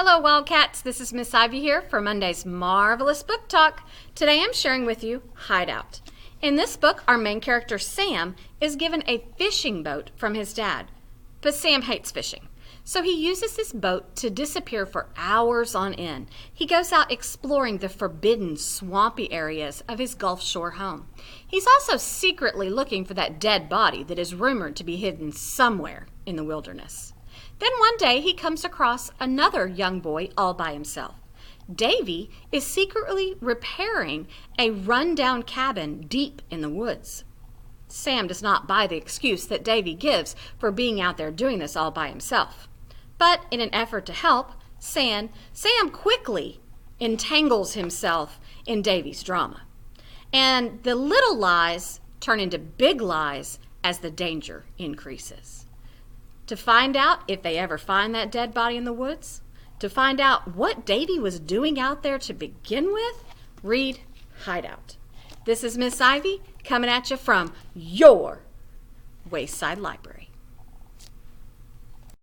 Hello Wildcats, this is Miss Ivy here for Monday's Marvelous Book Talk. Today I'm sharing with you Hideout. In this book, our main character Sam is given a fishing boat from his dad. But Sam hates fishing, so he uses this boat to disappear for hours on end. He goes out exploring the forbidden, swampy areas of his Gulf Shore home. He's also secretly looking for that dead body that is rumored to be hidden somewhere in the wilderness. Then one day he comes across another young boy all by himself. Davy is secretly repairing a run-down cabin deep in the woods. Sam does not buy the excuse that Davy gives for being out there doing this all by himself. But in an effort to help, Sam quickly entangles himself in Davy's drama. And the little lies turn into big lies as the danger increases. To find out if they ever find that dead body in the woods, to find out what Davy was doing out there to begin with, read Hideout. This is Miss Ivy coming at you from your Wayside Library.